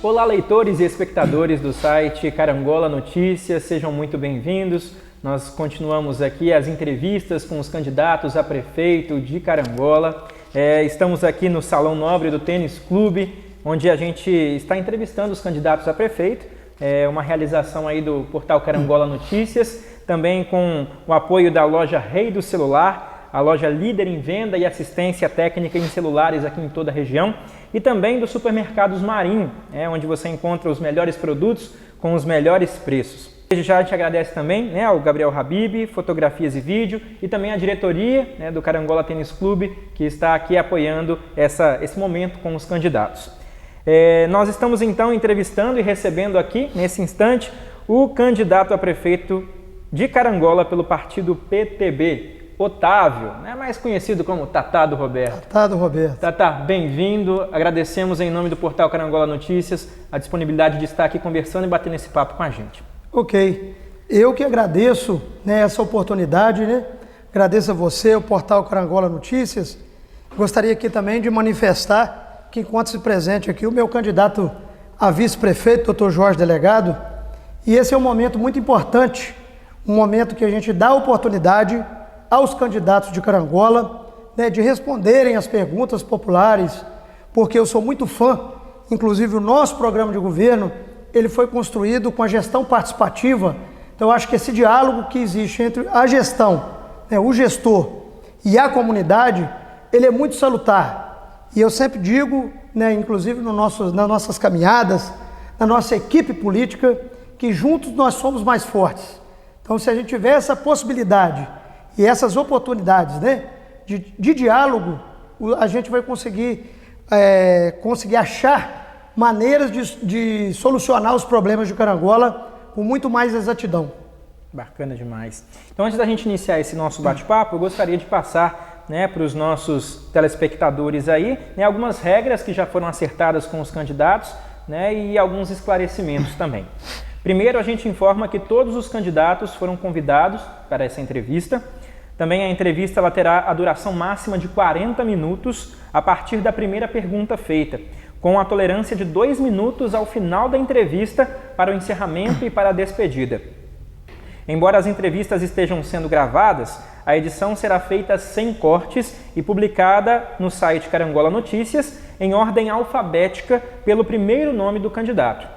Olá, leitores e espectadores do site Carangola Notícias, sejam muito bem-vindos. Nós continuamos aqui as entrevistas com os candidatos a prefeito de Carangola. Estamos aqui no Salão Nobre do Tênis Clube, onde a gente está entrevistando os candidatos a prefeito. É uma realização aí do portal Carangola Notícias, também com o apoio da loja Rei do Celular, a loja líder em venda e assistência técnica em celulares aqui em toda a região, e também dos supermercados Marinho, onde você encontra os melhores produtos com os melhores preços. Desde já a gente agradece também ao Gabriel Habib, fotografias e vídeo, e também a diretoria do Carangola Tênis Clube, que está aqui apoiando esse momento com os candidatos. Nós estamos então entrevistando e recebendo aqui, nesse instante, o candidato a prefeito de Carangola pelo partido PTB, Otávio, mais conhecido como Tatá do Roberto. Tatá do Roberto. Tatá, bem-vindo. Agradecemos em nome do portal Carangola Notícias a disponibilidade de estar aqui conversando e batendo esse papo com a gente. Ok. Eu que agradeço essa oportunidade, Agradeço a você, o portal Carangola Notícias. Gostaria aqui também de manifestar que encontro-se presente aqui o meu candidato a vice-prefeito, Dr. Jorge Delegado, e esse é um momento muito importante, um momento que a gente dá oportunidade aos candidatos de Carangola, de responderem as perguntas populares, porque eu sou muito fã, inclusive o nosso programa de governo, ele foi construído com a gestão participativa, então eu acho que esse diálogo que existe entre a gestão, o gestor e a comunidade, ele é muito salutar. E eu sempre digo, inclusive nas nossas caminhadas, na nossa equipe política, que juntos nós somos mais fortes. Então se a gente tiver essa possibilidade e essas oportunidades de diálogo, a gente vai conseguir achar maneiras de solucionar os problemas de Carangola com muito mais exatidão. Bacana demais. Então, antes da gente iniciar esse nosso bate-papo, eu gostaria de passar para os nossos telespectadores aí algumas regras que já foram acertadas com os candidatos e alguns esclarecimentos também. Primeiro, a gente informa que todos os candidatos foram convidados para essa entrevista. Também a entrevista ela terá a duração máxima de 40 minutos a partir da primeira pergunta feita, com a tolerância de 2 minutos ao final da entrevista para o encerramento e para a despedida. Embora as entrevistas estejam sendo gravadas, a edição será feita sem cortes e publicada no site Carangola Notícias em ordem alfabética pelo primeiro nome do candidato.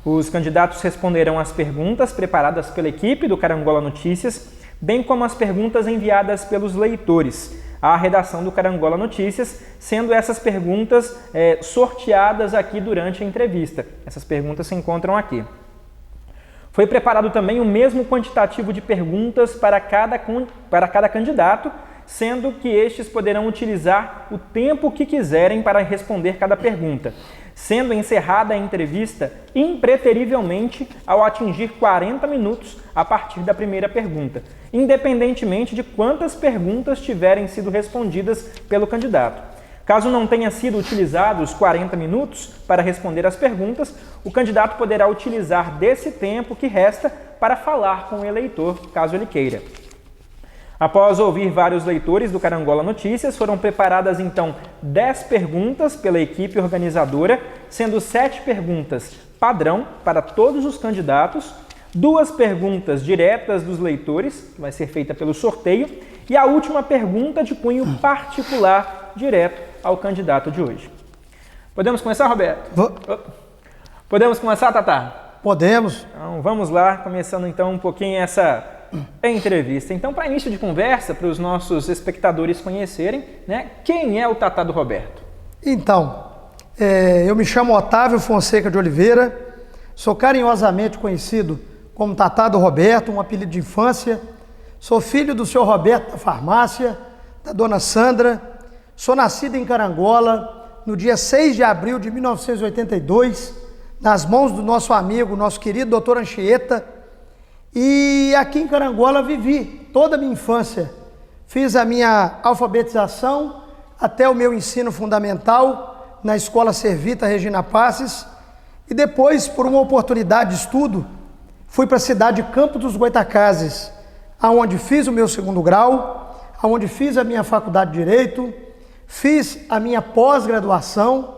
Os candidatos responderão às perguntas preparadas pela equipe do Carangola Notícias, bem como as perguntas enviadas pelos leitores à redação do Carangola Notícias, sendo essas perguntas sorteadas aqui durante a entrevista. Essas perguntas se encontram aqui. Foi preparado também o mesmo quantitativo de perguntas para cada candidato, sendo que estes poderão utilizar o tempo que quiserem para responder cada pergunta, sendo encerrada a entrevista impreterivelmente ao atingir 40 minutos a partir da primeira pergunta, independentemente de quantas perguntas tiverem sido respondidas pelo candidato. Caso não tenha sido utilizado os 40 minutos para responder as perguntas, o candidato poderá utilizar desse tempo que resta para falar com o eleitor, caso ele queira. Após ouvir vários leitores do Carangola Notícias, foram preparadas então 10 perguntas pela equipe organizadora, sendo 7 perguntas padrão para todos os candidatos, 2 perguntas diretas dos leitores, que vai ser feita pelo sorteio, e a última pergunta de cunho particular direto ao candidato de hoje. Podemos começar, Roberto? Podemos começar, Tatá? Podemos. Então, vamos lá, começando então um pouquinho essa entrevista. Então, para início de conversa, para os nossos espectadores conhecerem, quem é o Tatá do Roberto? Então, eu me chamo Otávio Fonseca de Oliveira, sou carinhosamente conhecido como Tatá do Roberto, um apelido de infância. Sou filho do senhor Roberto da farmácia, da dona Sandra. Sou nascido em Carangola no dia 6 de abril de 1982, nas mãos do nosso amigo, nosso querido doutor Anchieta. E aqui em Carangola vivi toda a minha infância. Fiz a minha alfabetização até o meu ensino fundamental na Escola Servita Regina Passes. E depois, por uma oportunidade de estudo, fui para a cidade de Campos dos Goytacazes, onde fiz o meu 2º grau, onde fiz a minha faculdade de Direito, fiz a minha pós-graduação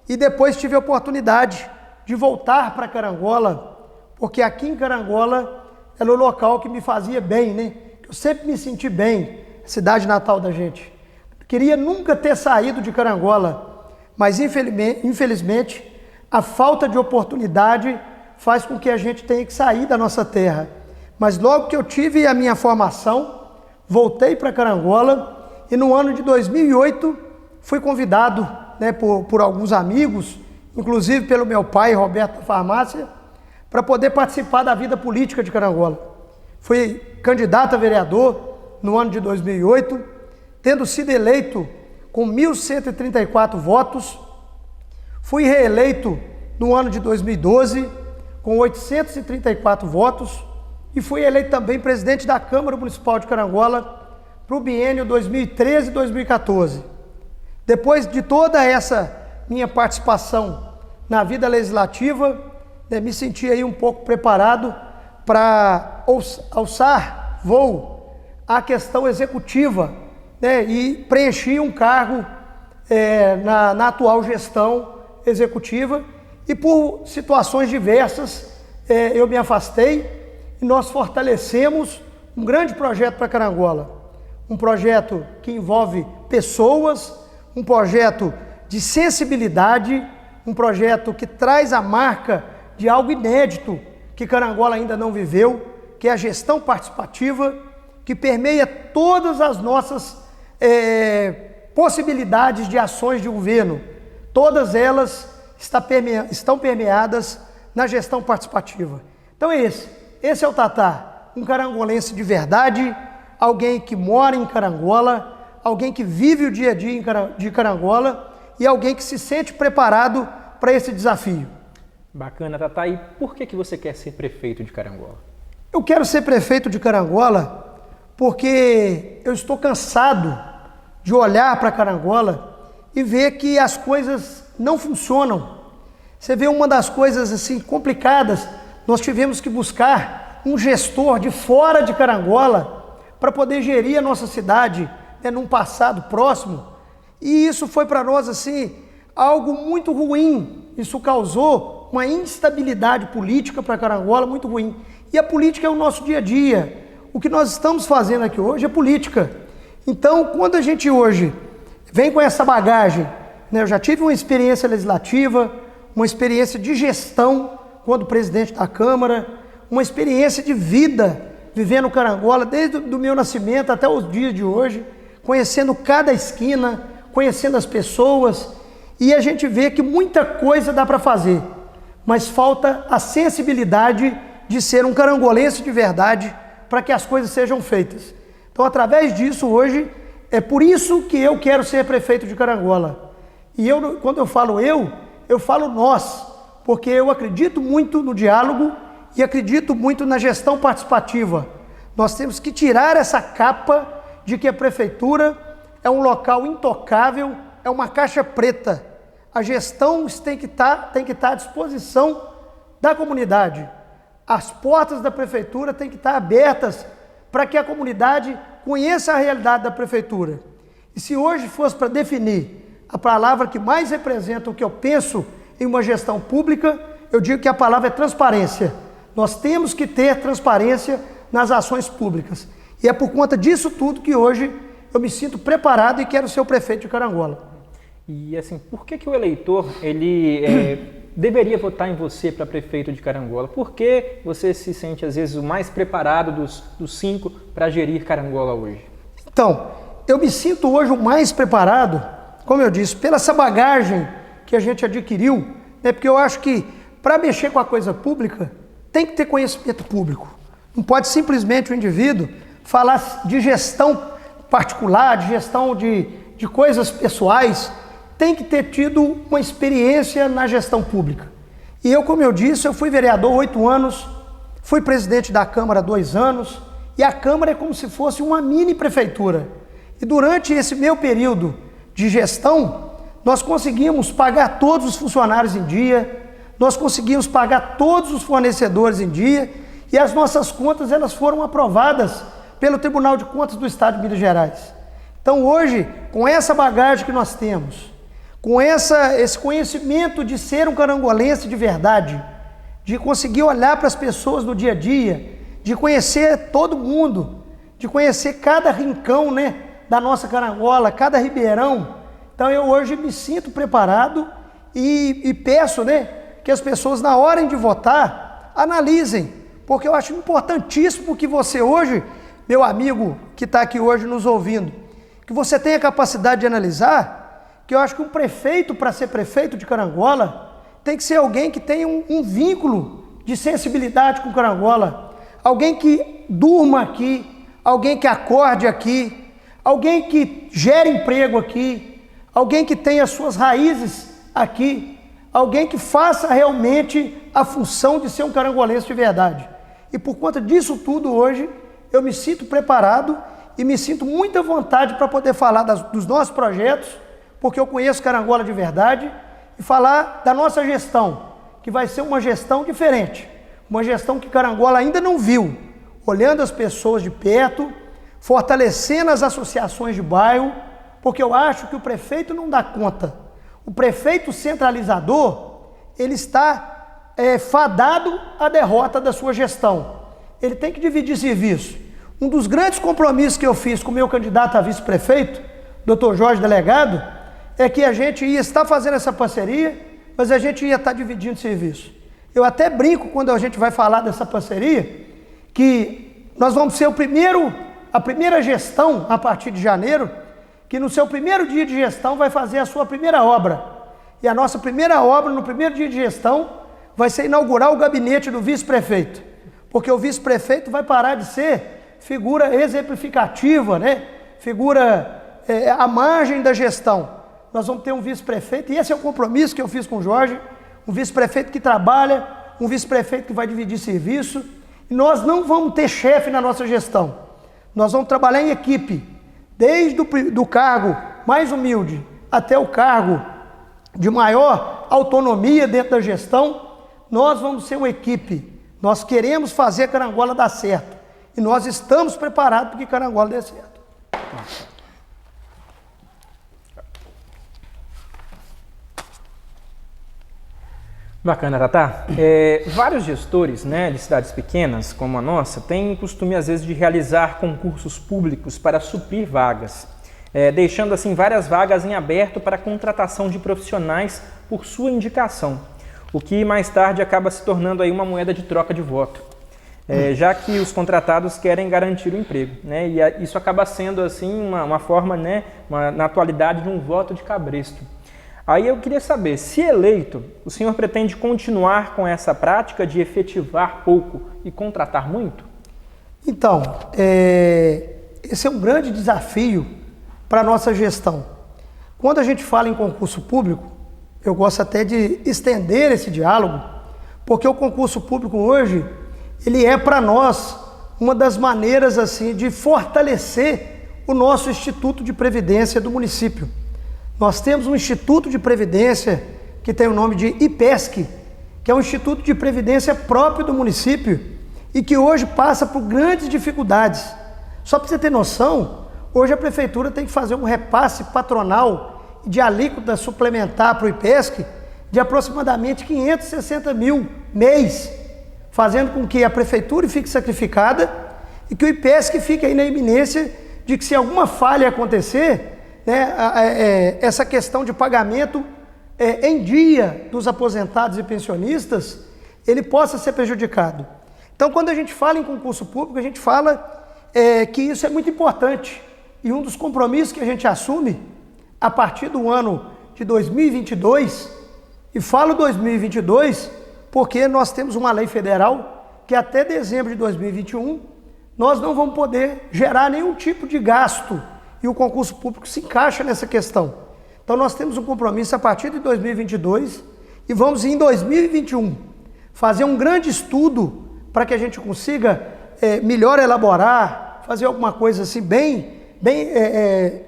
e depois tive a oportunidade de voltar para Carangola, porque aqui em Carangola era o local que me fazia bem, né? Eu sempre me senti bem, cidade natal da gente. Queria nunca ter saído de Carangola, mas infelizmente a falta de oportunidade faz com que a gente tenha que sair da nossa terra. Mas logo que eu tive a minha formação, voltei para Carangola e no ano de 2008 fui convidado, né, por alguns amigos, inclusive pelo meu pai, Roberto da Farmácia, para poder participar da vida política de Carangola. Fui candidato a vereador no ano de 2008, tendo sido eleito com 1.134 votos. Fui reeleito no ano de 2012 com 834 votos e fui eleito também presidente da Câmara Municipal de Carangola para o biênio 2013 e 2014. Depois de toda essa minha participação na vida legislativa, né, me senti aí um pouco preparado para alçar voo à questão executiva, né, e preenchi um cargo na atual gestão executiva e por situações diversas eu me afastei e nós fortalecemos um grande projeto para Carangola, um projeto que envolve pessoas, um projeto de sensibilidade, um projeto que traz a marca de algo inédito que Carangola ainda não viveu, que é a gestão participativa, que permeia todas as nossas possibilidades de ações de governo. Todas elas estão permeadas na gestão participativa. Então esse é o Tatá, um carangolense de verdade, alguém que mora em Carangola, alguém que vive o dia a dia de Carangola e alguém que se sente preparado para esse desafio. Bacana, Tatá. E por que você quer ser prefeito de Carangola? Eu quero ser prefeito de Carangola porque eu estou cansado de olhar para Carangola e ver que as coisas não funcionam. Você vê uma das coisas assim complicadas, nós tivemos que buscar um gestor de fora de Carangola para poder gerir a nossa cidade, né, num passado próximo. E isso foi para nós assim algo muito ruim. Isso causou uma instabilidade política para Carangola muito ruim. E a política é o nosso dia a dia. O que nós estamos fazendo aqui hoje é política. Então, quando a gente hoje vem com essa bagagem, né, eu já tive uma experiência legislativa, uma experiência de gestão quando presidente da Câmara, uma experiência de vida vivendo Carangola desde o meu nascimento até os dias de hoje, conhecendo cada esquina, conhecendo as pessoas, e a gente vê que muita coisa dá para fazer, mas falta a sensibilidade de ser um carangolense de verdade para que as coisas sejam feitas. Então, através disso, hoje, é por isso que eu quero ser prefeito de Carangola. E quando eu falo nós, porque eu acredito muito no diálogo e acredito muito na gestão participativa. Nós temos que tirar essa capa de que a prefeitura é um local intocável, é uma caixa preta. A gestão tem que estar à disposição da comunidade. As portas da prefeitura têm que estar abertas para que a comunidade conheça a realidade da prefeitura. E se hoje fosse para definir a palavra que mais representa o que eu penso em uma gestão pública, eu digo que a palavra é transparência. Nós temos que ter transparência nas ações públicas. E é por conta disso tudo que hoje eu me sinto preparado e quero ser o prefeito de Carangola. E assim, por que o eleitor deveria votar em você para prefeito de Carangola? Por que você se sente, às vezes, o mais preparado dos 5 para gerir Carangola hoje? Então, eu me sinto hoje o mais preparado, como eu disse, pela essa bagagem que a gente adquiriu, né? Porque eu acho que para mexer com a coisa pública, tem que ter conhecimento público. Não pode simplesmente o indivíduo falar de gestão particular, de gestão de coisas pessoais. Tem que ter tido uma experiência na gestão pública. E eu, como eu disse, eu fui vereador 8 anos, fui presidente da Câmara 2 anos, e a Câmara é como se fosse uma mini prefeitura. E durante esse meu período de gestão, nós conseguimos pagar todos os funcionários em dia, nós conseguimos pagar todos os fornecedores em dia, e as nossas contas elas foram aprovadas pelo Tribunal de Contas do Estado de Minas Gerais. Então hoje, com essa bagagem que nós temos, com esse conhecimento de ser um carangolense de verdade, de conseguir olhar para as pessoas no dia a dia, de conhecer todo mundo, de conhecer cada rincão, né, da nossa carangola, cada ribeirão. Então eu hoje me sinto preparado e peço, né, que as pessoas na hora de votar analisem, porque eu acho importantíssimo que você hoje, meu amigo que está aqui hoje nos ouvindo, que você tenha capacidade de analisar, que eu acho que um prefeito, para ser prefeito de Carangola, tem que ser alguém que tenha um vínculo de sensibilidade com Carangola, alguém que durma aqui, alguém que acorde aqui, alguém que gere emprego aqui, alguém que tenha suas raízes aqui, alguém que faça realmente a função de ser um carangolense de verdade. E por conta disso tudo hoje, eu me sinto preparado e me sinto muita vontade para poder falar dos nossos projetos, porque eu conheço Carangola de verdade, e falar da nossa gestão, que vai ser uma gestão diferente, uma gestão que Carangola ainda não viu, olhando as pessoas de perto, fortalecendo as associações de bairro, porque eu acho que o prefeito não dá conta. O prefeito centralizador, ele está fadado à derrota da sua gestão. Ele tem que dividir serviço. Um dos grandes compromissos que eu fiz com o meu candidato a vice-prefeito, Dr. Jorge Delegado, é que a gente ia estar fazendo essa parceria, mas a gente ia estar dividindo serviço. Eu até brinco quando a gente vai falar dessa parceria, que nós vamos ser a primeira gestão a partir de janeiro, que no seu primeiro dia de gestão vai fazer a sua primeira obra. E a nossa primeira obra, no primeiro dia de gestão, vai ser inaugurar o gabinete do vice-prefeito. Porque o vice-prefeito vai parar de ser figura exemplificativa, né? Figura à margem da gestão. Nós vamos ter um vice-prefeito, e esse é o compromisso que eu fiz com o Jorge, um vice-prefeito que trabalha, um vice-prefeito que vai dividir serviço. E nós não vamos ter chefe na nossa gestão. Nós vamos trabalhar em equipe, desde do cargo mais humilde até o cargo de maior autonomia dentro da gestão. Nós vamos ser uma equipe. Nós queremos fazer a Carangola dar certo. E nós estamos preparados para que Carangola dê certo. Bacana, Tatá. Vários gestores, né, de cidades pequenas, como a nossa, têm o costume, às vezes, de realizar concursos públicos para suprir vagas, deixando, assim, várias vagas em aberto para contratação de profissionais por sua indicação, o que mais tarde acaba se tornando aí uma moeda de troca de voto, já que os contratados querem garantir o emprego, né, e isso acaba sendo, assim, uma forma, né, na atualidade, de um voto de cabresto. Aí eu queria saber, se eleito, o senhor pretende continuar com essa prática de efetivar pouco e contratar muito? Então, esse é um grande desafio para a nossa gestão. Quando a gente fala em concurso público, eu gosto até de estender esse diálogo, porque o concurso público hoje, ele é para nós uma das maneiras assim de fortalecer o nosso Instituto de Previdência do município. Nós temos um Instituto de Previdência que tem o nome de IPESC, que é um Instituto de Previdência próprio do município e que hoje passa por grandes dificuldades. Só para você ter noção, hoje a Prefeitura tem que fazer um repasse patronal de alíquota suplementar para o IPESC de aproximadamente 560 mil mês, fazendo com que a Prefeitura fique sacrificada e que o IPESC fique aí na iminência de que, se alguma falha acontecer, né, essa questão de pagamento em dia dos aposentados e pensionistas, ele possa ser prejudicado. Então, quando a gente fala em concurso público, a gente fala que isso é muito importante. E um dos compromissos que a gente assume a partir do ano de 2022, e falo 2022 porque nós temos uma lei federal que até dezembro de 2021 nós não vamos poder gerar nenhum tipo de gasto, e o concurso público se encaixa nessa questão. Então nós temos um compromisso a partir de 2022 e vamos em 2021 fazer um grande estudo para que a gente consiga melhor elaborar, fazer alguma coisa assim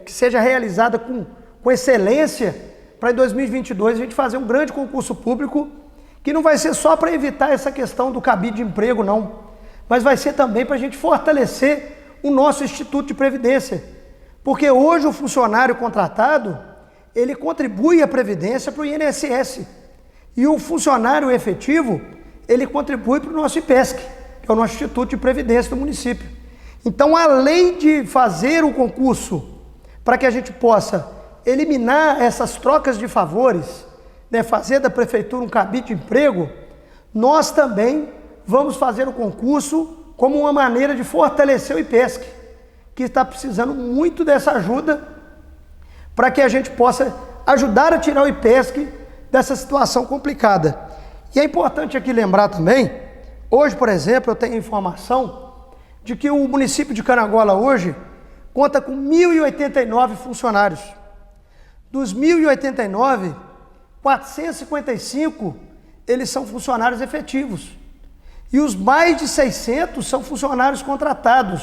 que seja realizada com excelência, para em 2022 a gente fazer um grande concurso público que não vai ser só para evitar essa questão do cabide de emprego, não, mas vai ser também para a gente fortalecer o nosso Instituto de Previdência. Porque hoje o funcionário contratado, ele contribui a previdência para o INSS. E o funcionário efetivo, ele contribui para o nosso IPESC, que é o nosso Instituto de Previdência do município. Então, além de fazer o concurso para que a gente possa eliminar essas trocas de favores, né, fazer da prefeitura um cabide de emprego, nós também vamos fazer o concurso como uma maneira de fortalecer o IPESC, que está precisando muito dessa ajuda para que a gente possa ajudar a tirar o IPESC dessa situação complicada. E é importante aqui lembrar também, hoje, por exemplo, eu tenho informação de que o município de Carangola hoje conta com 1.089 funcionários. Dos 1.089, 455 eles são funcionários efetivos. E os mais de 600 são funcionários contratados.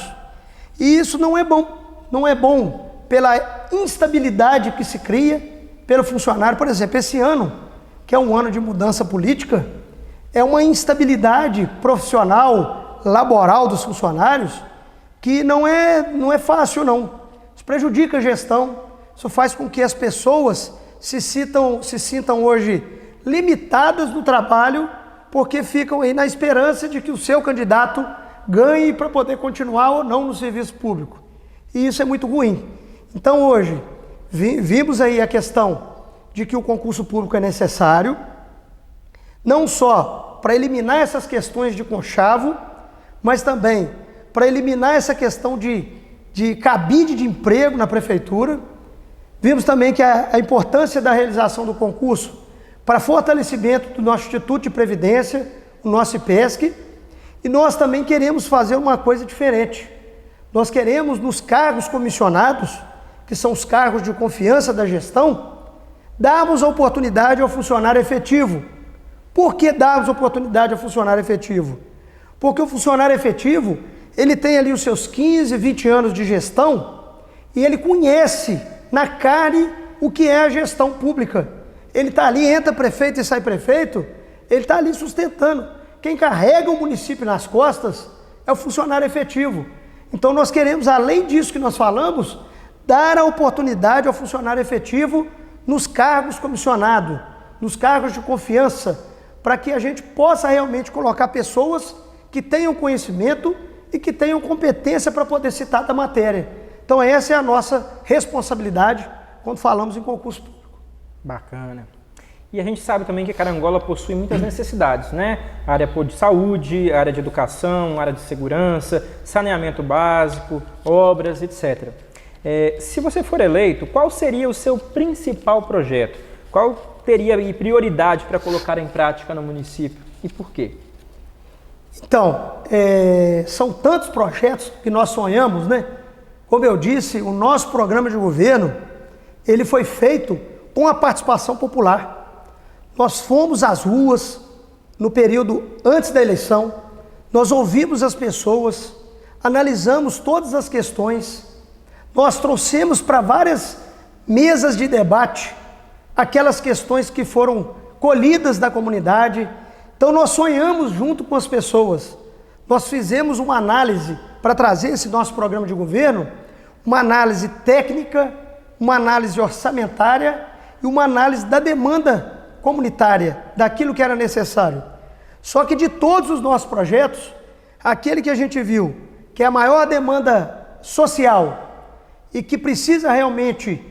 E isso não é bom. Não é bom pela instabilidade que se cria pelo funcionário. Por exemplo, esse ano, que é um ano de mudança política, é uma instabilidade profissional, laboral dos funcionários, que não é fácil, não. Isso prejudica a gestão, isso faz com que as pessoas se sintam hoje limitadas no trabalho, porque ficam aí na esperança de que o seu candidato ganhe para poder continuar ou não no serviço público. E isso é muito ruim. Então hoje, vimos aí a questão de que o concurso público é necessário, não só para eliminar essas questões de conchavo, mas também para eliminar essa questão de cabide de emprego na prefeitura. Vimos também que a importância da realização do concurso para fortalecimento do nosso Instituto de Previdência, o nosso IPESC, e nós também queremos fazer uma coisa diferente. Nós queremos, nos cargos comissionados, que são os cargos de confiança da gestão, darmos a oportunidade ao funcionário efetivo. Por que darmos oportunidade ao funcionário efetivo? Porque o funcionário efetivo, ele tem ali os seus 15, 20 anos de gestão e ele conhece na carne o que é a gestão pública. Ele está ali, entra prefeito e sai prefeito, ele está ali sustentando. Quem carrega o município nas costas é o funcionário efetivo. Então nós queremos, além disso que nós falamos, dar a oportunidade ao funcionário efetivo nos cargos comissionados, nos cargos de confiança, para que a gente possa realmente colocar pessoas que tenham conhecimento e que tenham competência para poder citar da matéria. Então essa é a nossa responsabilidade quando falamos em concurso público. Bacana. E a gente sabe também que Carangola possui muitas necessidades, né? Área de saúde, área de educação, área de segurança, saneamento básico, obras, etc. Se você for eleito, qual seria o seu principal projeto? Qual teria prioridade para colocar em prática no município e por quê? Então, são tantos projetos que nós sonhamos, né? Como eu disse, o nosso programa de governo, ele foi feito com a participação popular. Nós fomos às ruas no período antes da eleição, nós ouvimos as pessoas, analisamos todas as questões, nós trouxemos para várias mesas de debate aquelas questões que foram colhidas da comunidade. Então nós sonhamos junto com as pessoas, nós fizemos uma análise para trazer esse nosso programa de governo, uma análise técnica, uma análise orçamentária e uma análise da demanda comunitária, daquilo que era necessário. Só que de todos os nossos projetos, aquele que a gente viu que é a maior demanda social e que precisa realmente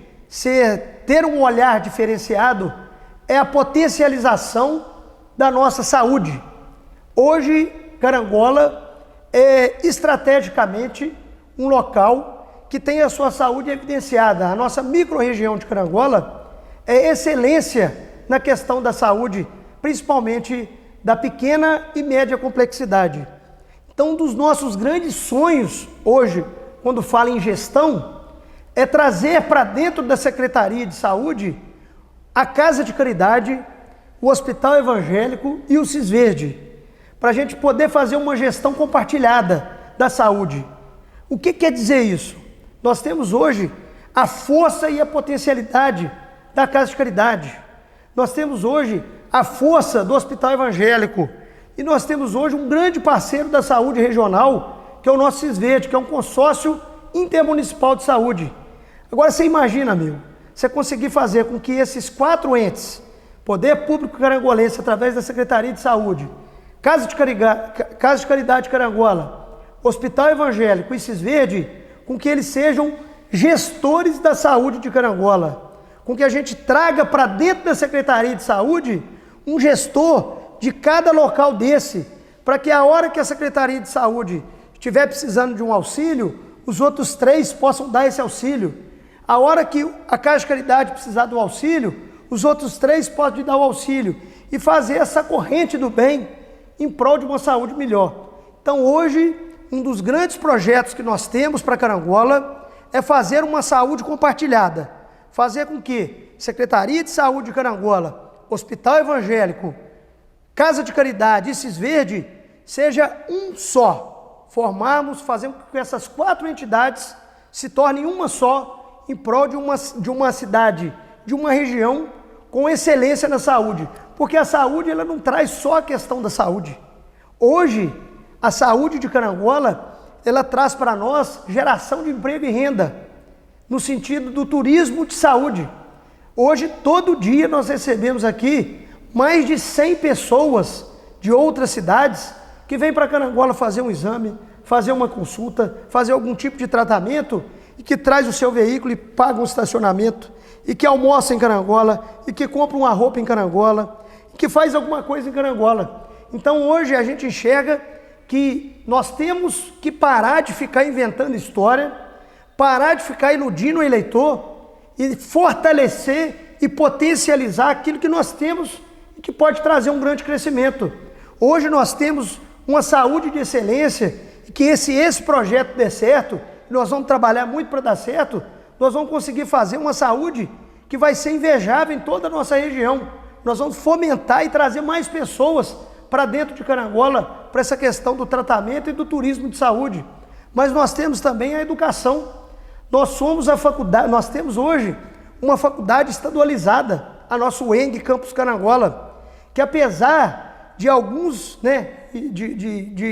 ter um olhar diferenciado é a potencialização da nossa saúde. Hoje, Carangola é estrategicamente um local que tem a sua saúde evidenciada. A nossa micro-região de Carangola é excelência na questão da saúde, principalmente da pequena e média complexidade. Então, um dos nossos grandes sonhos hoje, quando fala em gestão, é trazer para dentro da Secretaria de Saúde a Casa de Caridade, o Hospital Evangélico e o Cisverde, para a gente poder fazer uma gestão compartilhada da saúde. O que quer dizer isso? Nós temos hoje a força e a potencialidade da Casa de Caridade. Nós temos hoje a força do Hospital Evangélico e nós temos hoje um grande parceiro da saúde regional, que é o nosso Cisverde, que é um consórcio intermunicipal de saúde. Agora você imagina, amigo, você conseguir fazer com que esses 4 entes, Poder Público Carangolense, através da Secretaria de Saúde, Casa de Caridade Carangola, Hospital Evangélico e Cisverde, com que eles sejam gestores da saúde de Carangola, com que a gente traga para dentro da Secretaria de Saúde um gestor de cada local desse, para que a hora que a Secretaria de Saúde estiver precisando de um auxílio, os outros 3 possam dar esse auxílio. A hora que a Casa de Caridade precisar do auxílio, os outros 3 podem dar o auxílio e fazer essa corrente do bem em prol de uma saúde melhor. Então hoje, um dos grandes projetos que nós temos para Carangola é fazer uma saúde compartilhada. Fazer com que Secretaria de Saúde de Carangola, Hospital Evangélico, Casa de Caridade e Cisverde seja um só. Fazemos com que essas 4 entidades se tornem uma só em prol de uma cidade, de uma região com excelência na saúde. Porque a saúde ela não traz só a questão da saúde. Hoje, a saúde de Carangola, ela traz para nós geração de emprego e renda, no sentido do turismo de saúde. Hoje, todo dia, nós recebemos aqui mais de 100 pessoas de outras cidades que vêm para Carangola fazer um exame, fazer uma consulta, fazer algum tipo de tratamento e que traz o seu veículo e paga um estacionamento, e que almoça em Carangola, e que compra uma roupa em Carangola, e que faz alguma coisa em Carangola. Então hoje a gente enxerga que nós temos que parar de ficar inventando história, parar de ficar iludindo o eleitor e fortalecer e potencializar aquilo que nós temos e que pode trazer um grande crescimento. Hoje nós temos uma saúde de excelência e que esse projeto dê certo, nós vamos trabalhar muito para dar certo, nós vamos conseguir fazer uma saúde que vai ser invejável em toda a nossa região. Nós vamos fomentar e trazer mais pessoas para dentro de Carangola, para essa questão do tratamento e do turismo de saúde. Mas nós temos também a educação. Nós temos hoje uma faculdade estadualizada, a nossa UENG Campus Carangola, que apesar de alguns,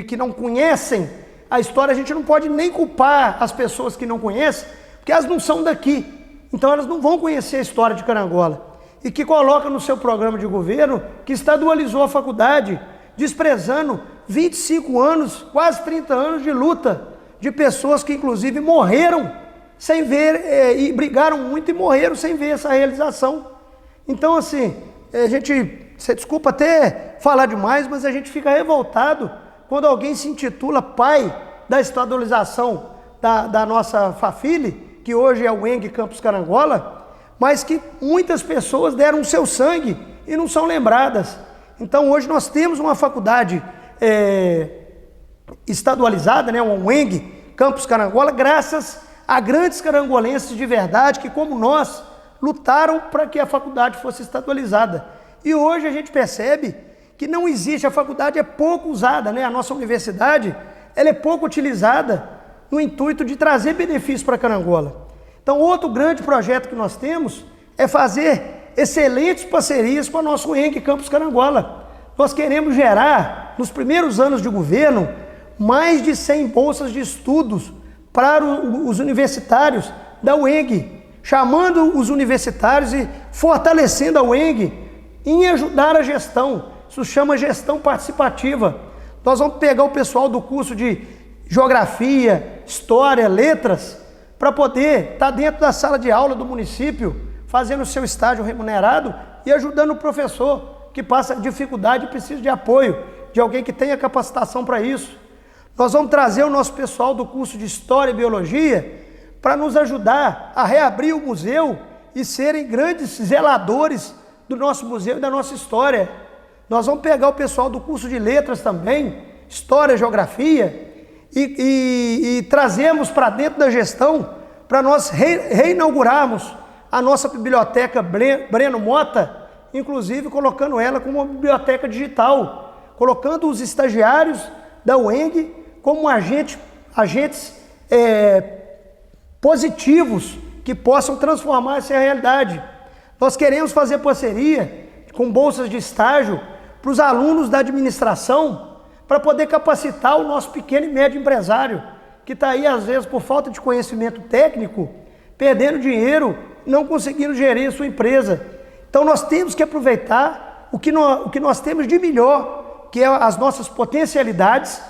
que não conhecem a história, a gente não pode nem culpar as pessoas que não conhecem, porque elas não são daqui, então elas não vão conhecer a história de Carangola, e que coloca no seu programa de governo que estadualizou a faculdade, desprezando 25 anos, quase 30 anos de luta, de pessoas que inclusive morreram sem ver, e brigaram muito e morreram sem ver essa realização. Então assim, você desculpa até falar demais, mas a gente fica revoltado quando alguém se intitula pai da estadualização da nossa Fafile, que hoje é o UENG Campus Carangola, mas que muitas pessoas deram o seu sangue e não são lembradas. Então hoje nós temos uma faculdade estadualizada, um UENG Campus Carangola, graças a grandes carangolenses de verdade que, como nós, lutaram para que a faculdade fosse estadualizada. E hoje a gente percebe que não existe, a faculdade é pouco usada, a nossa universidade ela é pouco utilizada no intuito de trazer benefícios para Carangola. Então outro grande projeto que nós temos é fazer excelentes parcerias com a nossa UENG Campus Carangola. Nós queremos gerar, nos primeiros anos de governo, mais de 100 bolsas de estudos para os universitários da UENG, chamando os universitários e fortalecendo a UENG em ajudar a gestão. Isso chama gestão participativa. Nós vamos pegar o pessoal do curso de Geografia, História, Letras, para poder estar dentro da sala de aula do município, fazendo o seu estágio remunerado e ajudando o professor que passa dificuldade e precisa de apoio, de alguém que tenha capacitação para isso. Nós vamos trazer o nosso pessoal do curso de História e Biologia para nos ajudar a reabrir o museu e serem grandes zeladores do nosso museu e da nossa história. Nós vamos pegar o pessoal do curso de Letras também, História e Geografia, e trazemos para dentro da gestão para nós reinaugurarmos a nossa biblioteca Breno Mota, inclusive colocando ela como uma biblioteca digital, colocando os estagiários da UENG como agentes positivos que possam transformar essa realidade. Nós queremos fazer parceria com bolsas de estágio para os alunos da administração, para poder capacitar o nosso pequeno e médio empresário, que está aí, às vezes, por falta de conhecimento técnico, perdendo dinheiro não conseguindo gerir a sua empresa. Então nós temos que aproveitar o que nós temos de melhor, que é as nossas potencialidades,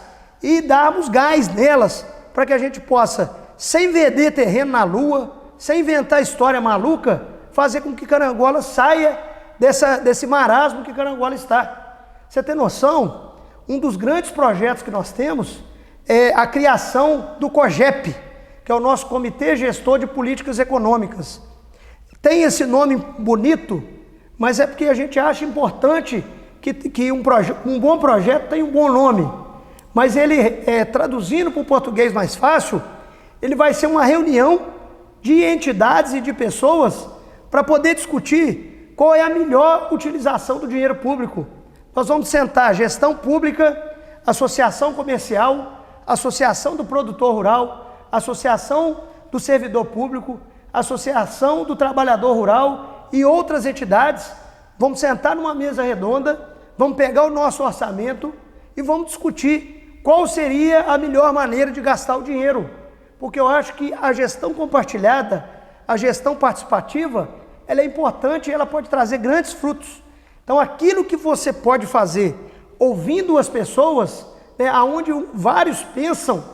e darmos gás nelas, para que a gente possa, sem vender terreno na lua, sem inventar história maluca, fazer com que Carangola saia desse marasmo que Carangola está. Você tem noção? Um dos grandes projetos que nós temos é a criação do COGEP, que é o nosso Comitê Gestor de Políticas Econômicas. Tem esse nome bonito, mas é porque a gente acha importante que um bom projeto tenha um bom nome. Mas ele, traduzindo para o português mais fácil, ele vai ser uma reunião de entidades e de pessoas para poder discutir qual é a melhor utilização do dinheiro público. Nós vamos sentar gestão pública, associação comercial, associação do produtor rural, associação do servidor público, associação do trabalhador rural e outras entidades. Vamos sentar numa mesa redonda, vamos pegar o nosso orçamento e vamos discutir qual seria a melhor maneira de gastar o dinheiro. Porque eu acho que a gestão compartilhada, a gestão participativa, ela é importante e ela pode trazer grandes frutos. Então, aquilo que você pode fazer ouvindo as pessoas, né, onde vários pensam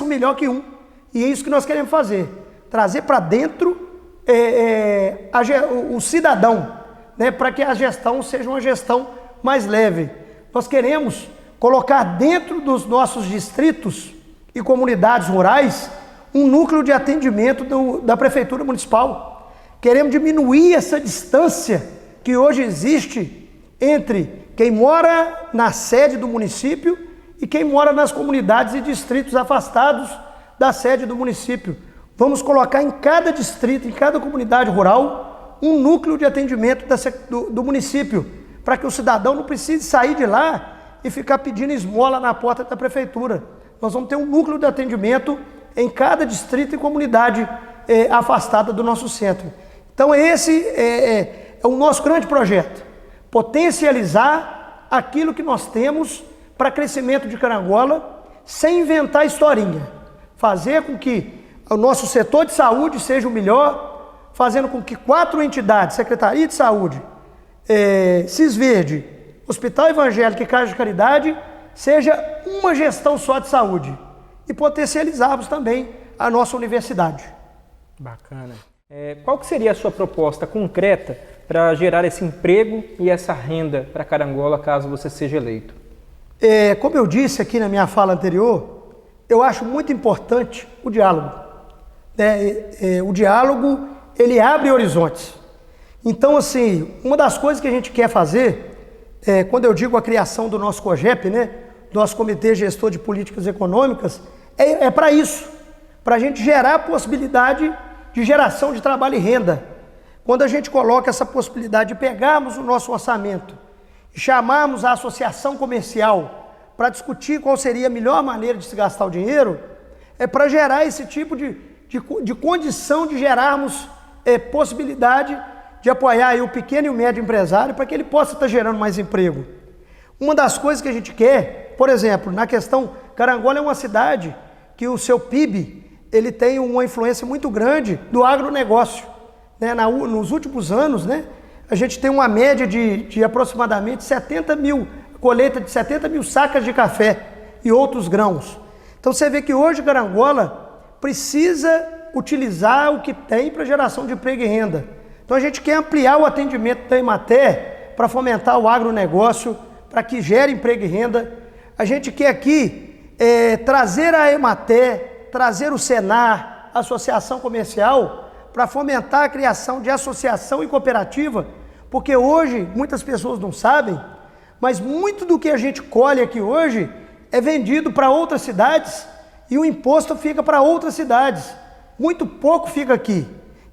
melhor que um. E é isso que nós queremos fazer, trazer para dentro o cidadão, né, para que a gestão seja uma gestão mais leve. Nós queremos colocar dentro dos nossos distritos e comunidades rurais um núcleo de atendimento da Prefeitura Municipal. Queremos diminuir essa distância que hoje existe entre quem mora na sede do município e quem mora nas comunidades e distritos afastados da sede do município. Vamos colocar em cada distrito, em cada comunidade rural, um núcleo de atendimento do município, para que o cidadão não precise sair de lá e ficar pedindo esmola na porta da prefeitura. Nós vamos ter um núcleo de atendimento em cada distrito e comunidade afastada do nosso centro. Então esse é o nosso grande projeto, potencializar aquilo que nós temos para crescimento de Carangola, sem inventar historinha, fazer com que o nosso setor de saúde seja o melhor, fazendo com que 4 entidades, Secretaria de Saúde, Cisverde, Hospital Evangélico e Casa de Caridade, seja uma gestão só de saúde, e potencializarmos também a nossa universidade. Bacana. Qual que seria a sua proposta concreta para gerar esse emprego e essa renda para Carangola, caso você seja eleito? Como eu disse aqui na minha fala anterior, eu acho muito importante o diálogo. O diálogo, ele abre horizontes. Então, assim, uma das coisas que a gente quer fazer, quando eu digo a criação do nosso COGEP, né, nosso Comitê Gestor de Políticas Econômicas, é para isso, para a gente gerar a possibilidade de geração de trabalho e renda. Quando a gente coloca essa possibilidade de pegarmos o nosso orçamento e chamarmos a associação comercial para discutir qual seria a melhor maneira de se gastar o dinheiro, é para gerar esse tipo de condição de gerarmos possibilidade de apoiar aí o pequeno e o médio empresário para que ele possa estar gerando mais emprego. Uma das coisas que a gente quer, por exemplo, na questão, Carangola é uma cidade que o seu PIB, ele tem uma influência muito grande do agronegócio. Né? Nos últimos anos, né, a gente tem uma média de aproximadamente 70 mil, colheita de 70 mil sacas de café e outros grãos. Então você vê que hoje Carangola precisa utilizar o que tem para geração de emprego e renda. Então a gente quer ampliar o atendimento da Emater para fomentar o agronegócio, para que gere emprego e renda. A gente quer aqui trazer a Emater, trazer o Senar, a Associação Comercial, para fomentar a criação de associação e cooperativa, porque hoje muitas pessoas não sabem, mas muito do que a gente colhe aqui hoje é vendido para outras cidades e o imposto fica para outras cidades. Muito pouco fica aqui.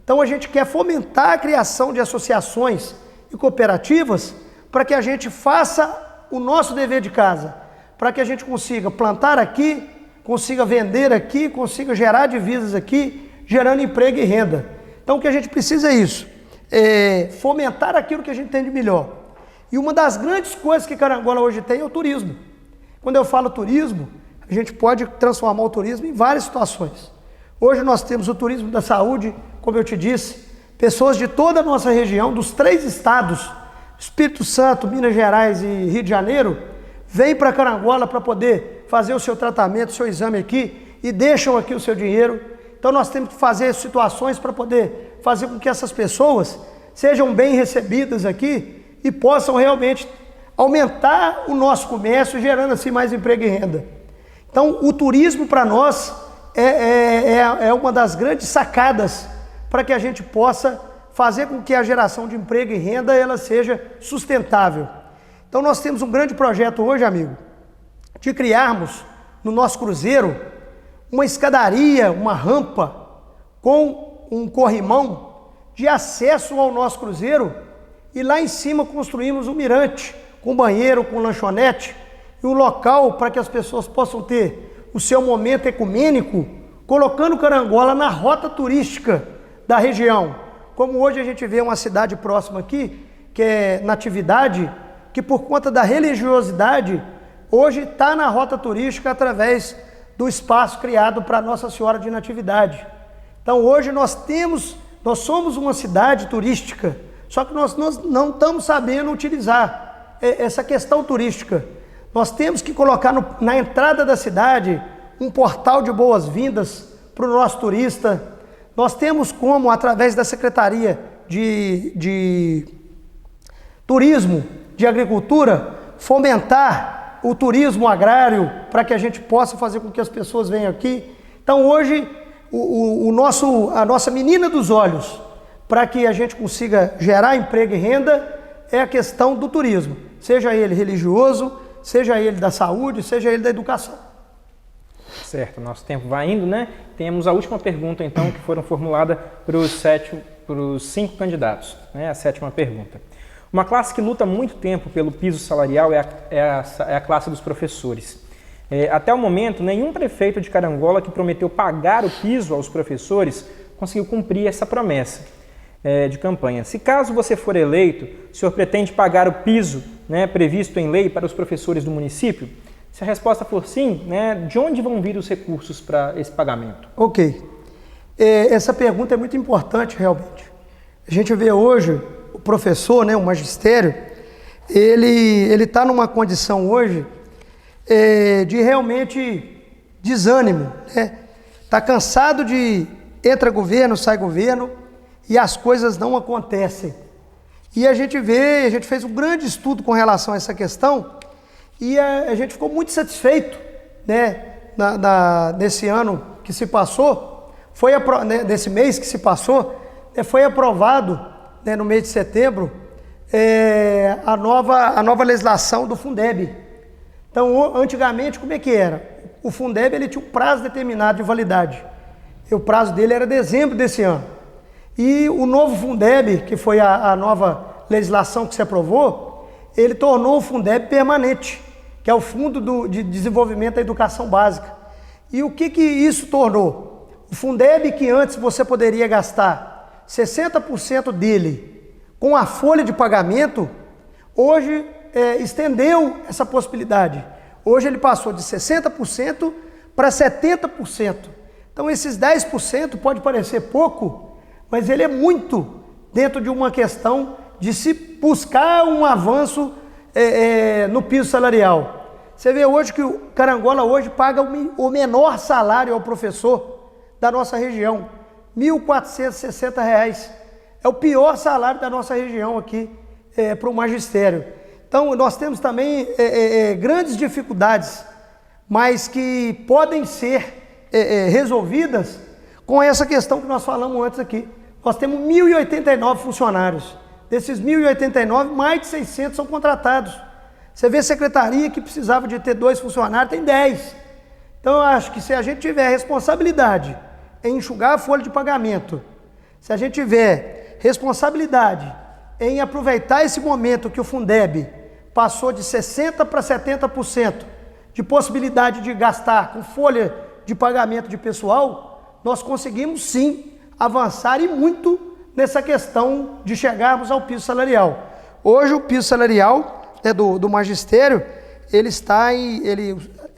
Então a gente quer fomentar a criação de associações e cooperativas para que a gente faça o nosso dever de casa, para que a gente consiga plantar aqui, consiga vender aqui, consiga gerar divisas aqui, gerando emprego e renda. Então o que a gente precisa é isso, fomentar aquilo que a gente tem de melhor. E uma das grandes coisas que Carangola hoje tem é o turismo. Quando eu falo turismo, a gente pode transformar o turismo em várias situações. Hoje nós temos o turismo da saúde, como eu te disse, pessoas de toda a nossa região, dos 3 estados, Espírito Santo, Minas Gerais e Rio de Janeiro, vêm para Carangola para poder fazer o seu tratamento, o seu exame aqui e deixam aqui o seu dinheiro. Então nós temos que fazer situações para poder fazer com que essas pessoas sejam bem recebidas aqui e possam realmente aumentar o nosso comércio, gerando assim mais emprego e renda. Então o turismo para nós é uma das grandes sacadas para que a gente possa fazer com que a geração de emprego e renda ela seja sustentável. Então nós temos um grande projeto hoje, amigo, de criarmos no nosso cruzeiro uma escadaria, uma rampa com um corrimão de acesso ao nosso cruzeiro e lá em cima construímos um mirante com banheiro, com lanchonete e um local para que as pessoas possam ter o seu momento ecumênico, colocando Carangola na rota turística da região. Como hoje a gente vê uma cidade próxima aqui, que é Natividade, que por conta da religiosidade, hoje está na rota turística através do espaço criado para Nossa Senhora de Natividade. Então hoje nós somos uma cidade turística, só que nós não estamos sabendo utilizar essa questão turística. Nós temos que colocar na entrada da cidade um portal de boas-vindas para o nosso turista. Nós temos como, através da Secretaria de Turismo, de Agricultura, fomentar o turismo agrário para que a gente possa fazer com que as pessoas venham aqui. Então hoje, a nossa menina dos olhos, para que a gente consiga gerar emprego e renda, é a questão do turismo, seja ele religioso, seja ele da saúde, seja ele da educação. Certo, nosso tempo vai indo, né? Temos a última pergunta, então, que foram formuladas para os 5 candidatos, né? A 7ª pergunta. Uma classe que luta há muito tempo pelo piso salarial é a classe dos professores. Até o momento, nenhum prefeito de Carangola que prometeu pagar o piso aos professores conseguiu cumprir essa promessa de campanha. Se caso você for eleito, o senhor pretende pagar o piso, né, previsto em lei para os professores do município? Se a resposta for sim, né, de onde vão vir os recursos para esse pagamento? Ok. Essa pergunta é muito importante, realmente. A gente vê hoje o professor, né, o magistério, ele está numa condição hoje de realmente desânimo, né? Está cansado de entra governo, sai governo e as coisas não acontecem. E a gente fez um grande estudo com relação a essa questão e a gente ficou muito satisfeito, né, nesse ano que se passou, nesse mês que se passou, foi aprovado, né, no mês de setembro, a nova legislação do Fundeb. Então, antigamente, como é que era? O Fundeb ele tinha um prazo determinado de validade. E o prazo dele era dezembro desse ano. E o novo Fundeb, que foi a nova legislação que se aprovou, ele tornou o Fundeb permanente, que é o Fundo de Desenvolvimento da Educação Básica. E o que isso tornou? O Fundeb, que antes você poderia gastar 60% dele com a folha de pagamento, hoje estendeu essa possibilidade. Hoje ele passou de 60% para 70%. Então esses 10% pode parecer pouco, mas ele é muito dentro de uma questão de se buscar um avanço no piso salarial. Você vê hoje que o Carangola hoje paga o menor salário ao professor da nossa região, R$ 1.460. É o pior salário da nossa região aqui para o magistério. Então nós temos também grandes dificuldades, mas que podem ser resolvidas com essa questão que nós falamos antes aqui. Nós temos 1.089 funcionários. Desses 1.089, mais de 600 são contratados. Você vê secretaria que precisava de ter 2 funcionários, tem 10. Então eu acho que se a gente tiver responsabilidade em enxugar a folha de pagamento, se a gente tiver responsabilidade em aproveitar esse momento que o Fundeb passou de 60% para 70% de possibilidade de gastar com folha de pagamento de pessoal, nós conseguimos sim avançar e muito nessa questão de chegarmos ao piso salarial. Hoje o piso salarial do magistério, ele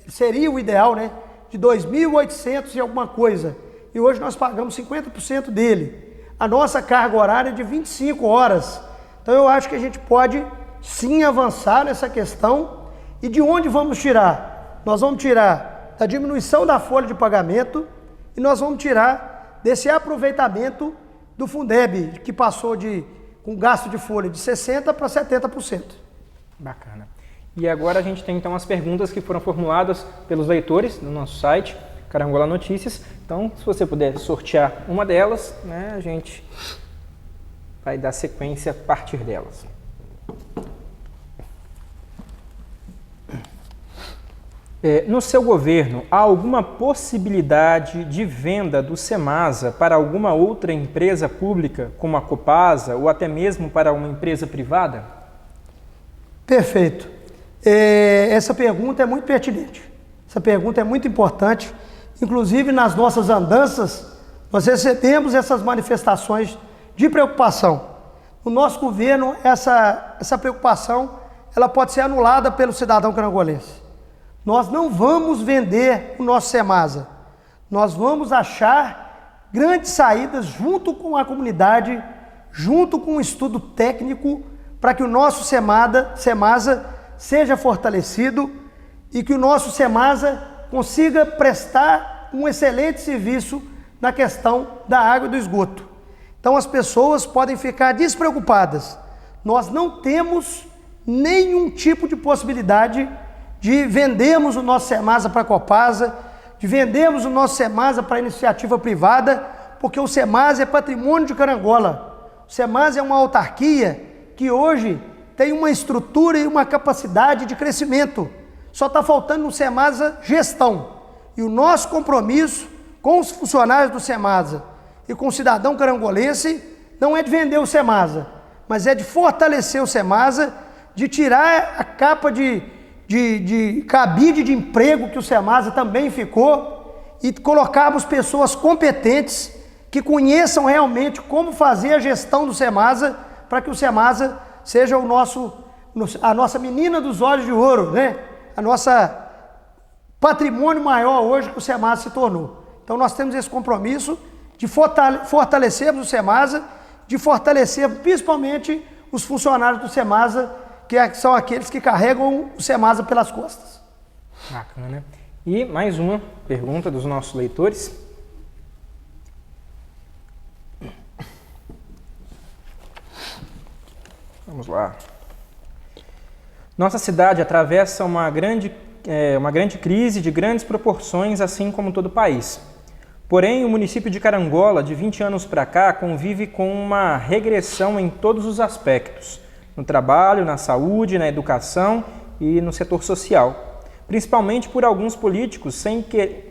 seria o ideal, né, de 2.800 e alguma coisa, e hoje nós pagamos 50% dele. a nossa carga horária é de 25 horas. Então eu acho que a gente pode sim avançar nessa questão. E de onde vamos tirar? Nós vamos tirar da diminuição da folha de pagamento e nós vamos tirar desse aproveitamento do Fundeb, que passou com gasto de folha de 60% para 70%. Bacana. E agora a gente tem então as perguntas que foram formuladas pelos leitores no nosso site, Carangola Notícias. Então, se você puder sortear uma delas, né, a gente vai dar sequência a partir delas. No seu governo, há alguma possibilidade de venda do Semasa para alguma outra empresa pública, como a Copasa, ou até mesmo para uma empresa privada? Perfeito. Essa pergunta é muito pertinente. Essa pergunta é muito importante. Inclusive, nas nossas andanças, nós recebemos essas manifestações de preocupação. No nosso governo, essa preocupação ela pode ser anulada pelo cidadão carangolense. Nós não vamos vender o nosso Semasa. Nós vamos achar grandes saídas junto com a comunidade, junto com o estudo técnico, para que o nosso Semasa seja fortalecido e que o nosso Semasa consiga prestar um excelente serviço na questão da água e do esgoto. Então as pessoas podem ficar despreocupadas. Nós não temos nenhum tipo de possibilidade de vendermos o nosso Semasa para a Copasa, de vendermos o nosso Semasa para a iniciativa privada, porque o Semasa é patrimônio de Carangola. O Semasa é uma autarquia que hoje tem uma estrutura e uma capacidade de crescimento. Só está faltando no Semasa gestão. E o nosso compromisso com os funcionários do Semasa e com o cidadão carangolense não é de vender o Semasa, mas é de fortalecer o Semasa, de tirar a capa de cabide de emprego que o Semasa também ficou e colocarmos pessoas competentes que conheçam realmente como fazer a gestão do Semasa para que o Semasa seja a nossa menina dos olhos de ouro, né? A nossa patrimônio maior hoje que o Semasa se tornou. Então nós temos esse compromisso de fortalecermos o Semasa, de fortalecer principalmente os funcionários do Semasa, que são aqueles que carregam o Semasa pelas costas. Bacana. E mais uma pergunta dos nossos leitores. Vamos lá. Nossa cidade atravessa uma grande crise de grandes proporções, assim como todo o país. Porém, o município de Carangola, de 20 anos para cá, convive com uma regressão em todos os aspectos. No trabalho, na saúde, na educação e no setor social. Principalmente por alguns políticos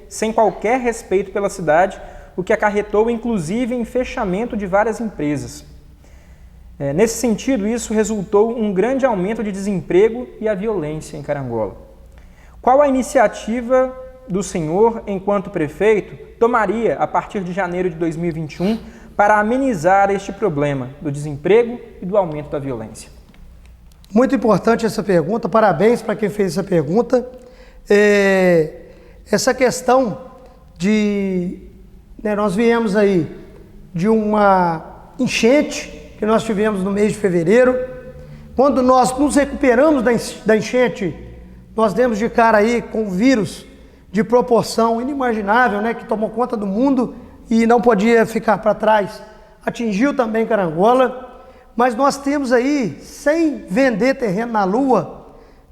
sem qualquer respeito pela cidade, o que acarretou inclusive em fechamento de várias empresas. Nesse sentido, isso resultou um grande aumento de desemprego e a violência em Carangola. Qual a iniciativa do senhor, enquanto prefeito, tomaria a partir de janeiro de 2021 para amenizar este problema do desemprego e do aumento da violência? Muito importante essa pergunta, parabéns para quem fez essa pergunta. Essa questão nós viemos aí de uma enchente que nós tivemos no mês de fevereiro. Quando nós nos recuperamos da enchente, nós demos de cara aí com um vírus de proporção inimaginável, né, que tomou conta do mundo e não podia ficar para trás. Atingiu também Carangola, mas nós temos aí, sem vender terreno na Lua,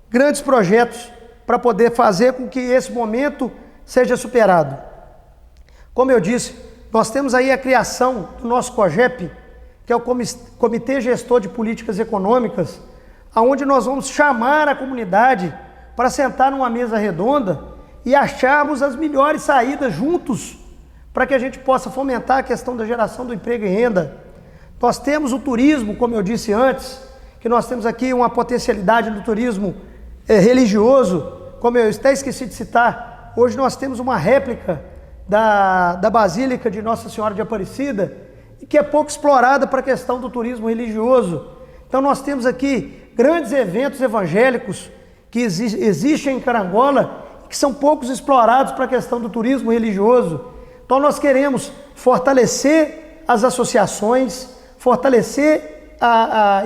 grandes projetos para poder fazer com que esse momento seja superado. Como eu disse, nós temos aí a criação do nosso COGEP, que é o Comitê Gestor de Políticas Econômicas, onde nós vamos chamar a comunidade para sentar numa mesa redonda e acharmos as melhores saídas juntos para que a gente possa fomentar a questão da geração do emprego e renda. Nós temos o turismo, como eu disse antes, que nós temos aqui uma potencialidade do turismo religioso, como eu até esqueci de citar, hoje nós temos uma réplica da Basílica de Nossa Senhora de Aparecida, que é pouco explorada para a questão do turismo religioso. Então nós temos aqui grandes eventos evangélicos que existem em Carangola, que são poucos explorados para a questão do turismo religioso. Então nós queremos fortalecer as associações, fortalecer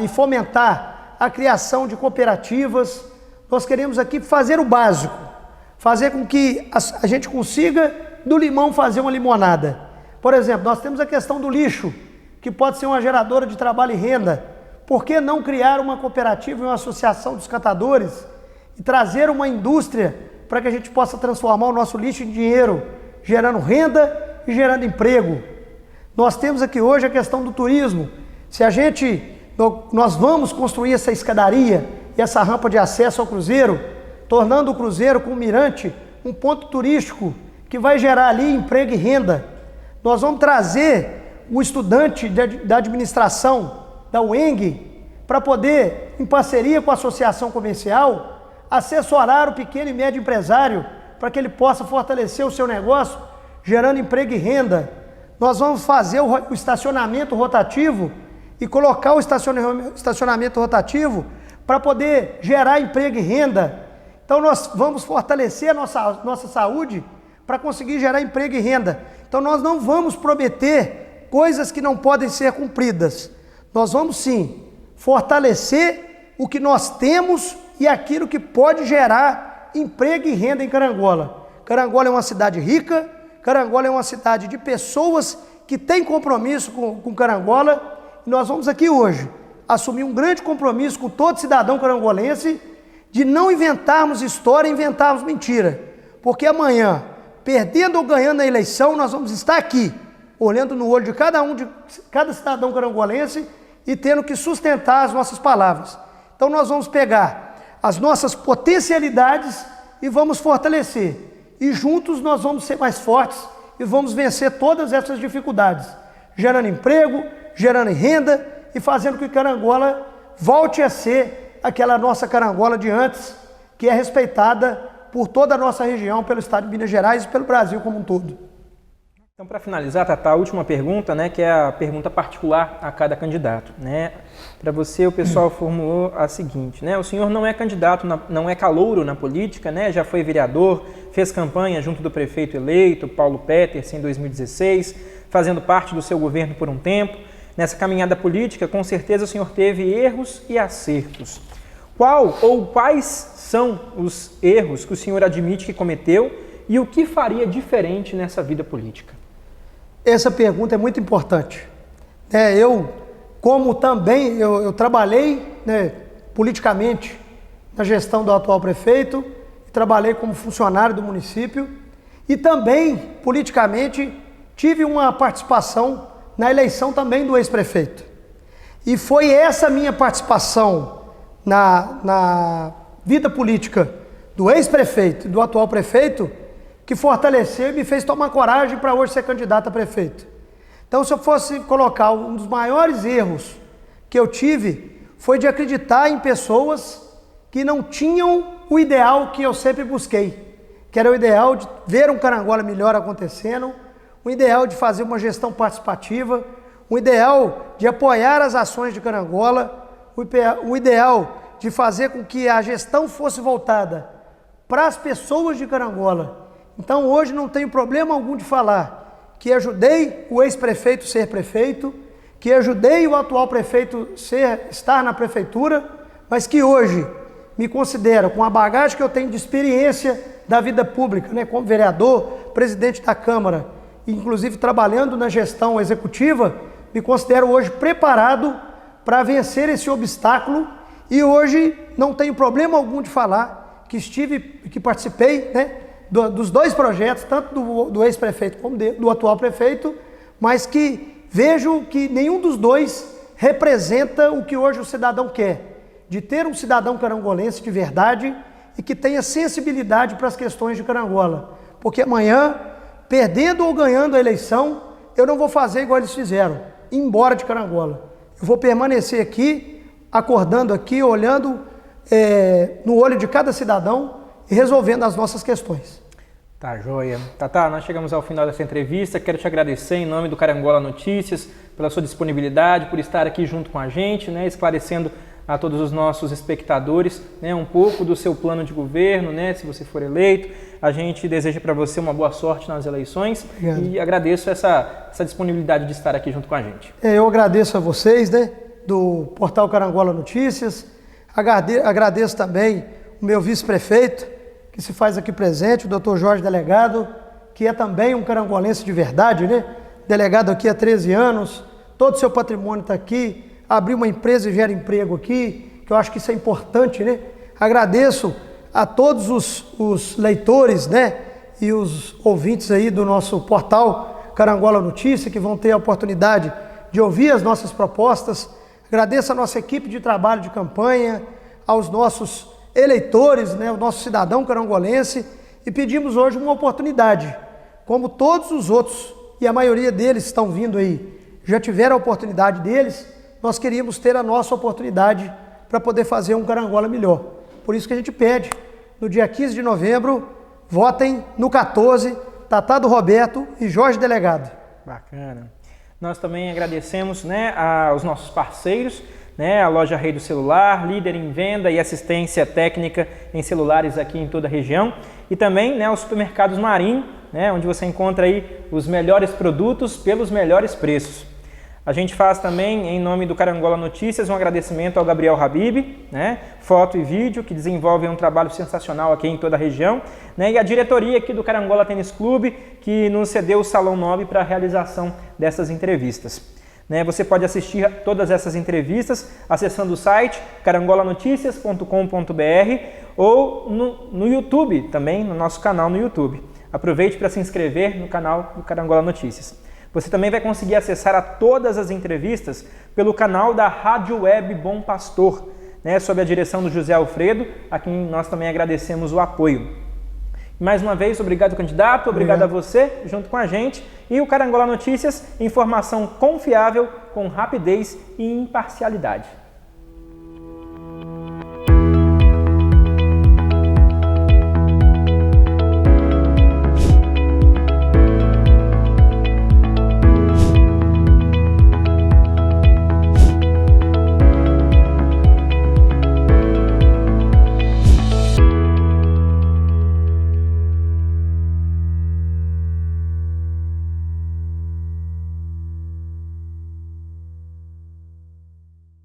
e fomentar a criação de cooperativas. Nós queremos aqui fazer o básico, fazer com que a gente consiga do limão fazer uma limonada. Por exemplo, nós temos a questão do lixo, que pode ser uma geradora de trabalho e renda. Por que não criar uma cooperativa e uma associação dos catadores e trazer uma indústria para que a gente possa transformar o nosso lixo em dinheiro, gerando renda e gerando emprego? Nós temos aqui hoje a questão do turismo. Se nós vamos construir essa escadaria e essa rampa de acesso ao cruzeiro, tornando o cruzeiro com o mirante um ponto turístico que vai gerar ali emprego e renda. Nós vamos trazer o estudante da administração da UENG para poder, em parceria com a associação comercial, assessorar o pequeno e médio empresário para que ele possa fortalecer o seu negócio, gerando emprego e renda. Nós vamos fazer o estacionamento rotativo e colocar o estacionamento rotativo para poder gerar emprego e renda. Então nós vamos fortalecer a nossa saúde para conseguir gerar emprego e renda. Então nós não vamos prometer coisas que não podem ser cumpridas. Nós vamos sim fortalecer o que nós temos e aquilo que pode gerar emprego e renda em Carangola. Carangola é uma cidade rica, Carangola é uma cidade de pessoas que têm compromisso com Carangola. E nós vamos aqui hoje assumir um grande compromisso com todo cidadão carangolense de não inventarmos história, inventarmos mentira. Porque amanhã, perdendo ou ganhando a eleição, nós vamos estar aqui, olhando no olho de cada cidadão carangolense e tendo que sustentar as nossas palavras. Então nós vamos pegar as nossas potencialidades e vamos fortalecer. E juntos nós vamos ser mais fortes e vamos vencer todas essas dificuldades, gerando emprego, gerando renda e fazendo com que Carangola volte a ser aquela nossa Carangola de antes, que é respeitada por toda a nossa região, pelo estado de Minas Gerais e pelo Brasil como um todo. Então, para finalizar, Tatá, a última pergunta, né, que é a pergunta particular a cada candidato, né? Para você, o pessoal formulou a seguinte, né? O senhor não é candidato, não é calouro na política, né? Já foi vereador, fez campanha junto do prefeito eleito, Paulo Peters, em 2016, fazendo parte do seu governo por um tempo. Nessa caminhada política, com certeza o senhor teve erros e acertos. Qual ou quais são os erros que o senhor admite que cometeu e o que faria diferente nessa vida política? Essa pergunta é muito importante. Eu trabalhei, né, politicamente na gestão do atual prefeito, trabalhei como funcionário do município e também, politicamente, tive uma participação na eleição também do ex-prefeito. E foi essa minha participação na vida política do ex-prefeito e do atual prefeito que fortaleceu e me fez tomar coragem para hoje ser candidato a prefeito. Então, se eu fosse colocar um dos maiores erros que eu tive, foi de acreditar em pessoas que não tinham o ideal que eu sempre busquei, que era o ideal de ver um Carangola melhor acontecendo, o ideal de fazer uma gestão participativa, o ideal de apoiar as ações de Carangola, o ideal de fazer com que a gestão fosse voltada para as pessoas de Carangola. Então hoje não tenho problema algum de falar que ajudei o ex-prefeito a ser prefeito, que ajudei o atual prefeito a estar na prefeitura, mas que hoje me considero, com a bagagem que eu tenho de experiência da vida pública, né, como vereador, presidente da Câmara, inclusive trabalhando na gestão executiva, me considero hoje preparado para vencer esse obstáculo e hoje não tenho problema algum de falar que participei, né, dos dois projetos, tanto do ex-prefeito como do atual prefeito, mas que vejo que nenhum dos dois representa o que hoje o cidadão quer, de ter um cidadão carangolense de verdade e que tenha sensibilidade para as questões de Carangola, porque amanhã, perdendo ou ganhando a eleição, eu não vou fazer igual eles fizeram, ir embora de Carangola. Eu vou permanecer aqui, acordando aqui, olhando no olho de cada cidadão e resolvendo as nossas questões. Tá, joia. Tatá, nós chegamos ao final dessa entrevista. Quero te agradecer em nome do Carangola Notícias pela sua disponibilidade, por estar aqui junto com a gente, né, esclarecendo a todos os nossos espectadores, né, um pouco do seu plano de governo, né, se você for eleito. A gente deseja para você uma boa sorte nas eleições. Obrigado. E agradeço essa disponibilidade de estar aqui junto com a gente. Eu agradeço a vocês, né, do Portal Carangola Notícias. Agradeço também o meu vice-prefeito, que se faz aqui presente, o Dr. Jorge Delegado, que é também um carangolense de verdade, né? Delegado aqui há 13 anos, todo o seu patrimônio está aqui, abriu uma empresa e gera emprego aqui, que eu acho que isso é importante, né? Agradeço a todos os leitores, né? E os ouvintes aí do nosso portal Carangola Notícia, que vão ter a oportunidade de ouvir as nossas propostas. Agradeço a nossa equipe de trabalho de campanha, aos nossos eleitores, né? O nosso cidadão carangolense, e pedimos hoje uma oportunidade, como todos os outros, e a maioria deles estão vindo aí, já tiveram a oportunidade deles, nós queríamos ter a nossa oportunidade para poder fazer um Carangola melhor. Por isso que a gente pede, no dia 15 de novembro, votem no 14, Tatá do Roberto e Jorge Delegado. Bacana. Nós também agradecemos, né, aos nossos parceiros, né, a loja Rei do Celular, líder em venda e assistência técnica em celulares aqui em toda a região, e também, né, os supermercados Marinho, né, onde você encontra aí os melhores produtos pelos melhores preços. A gente faz também, em nome do Carangola Notícias, um agradecimento ao Gabriel Habib, né, foto e vídeo, que desenvolve um trabalho sensacional aqui em toda a região, né, e a diretoria aqui do Carangola Tênis Clube, que nos cedeu o Salão 9 para a realização dessas entrevistas. Você pode assistir todas essas entrevistas acessando o site carangolanoticias.com.br ou no YouTube, também no nosso canal no YouTube. Aproveite para se inscrever no canal do Carangola Notícias. Você também vai conseguir acessar a todas as entrevistas pelo canal da Rádio Web Bom Pastor, né, sob a direção do José Alfredo, a quem nós também agradecemos o apoio. Mais uma vez, obrigado, candidato, obrigado a você, junto com a gente. E o Carangola Notícias, informação confiável, com rapidez e imparcialidade.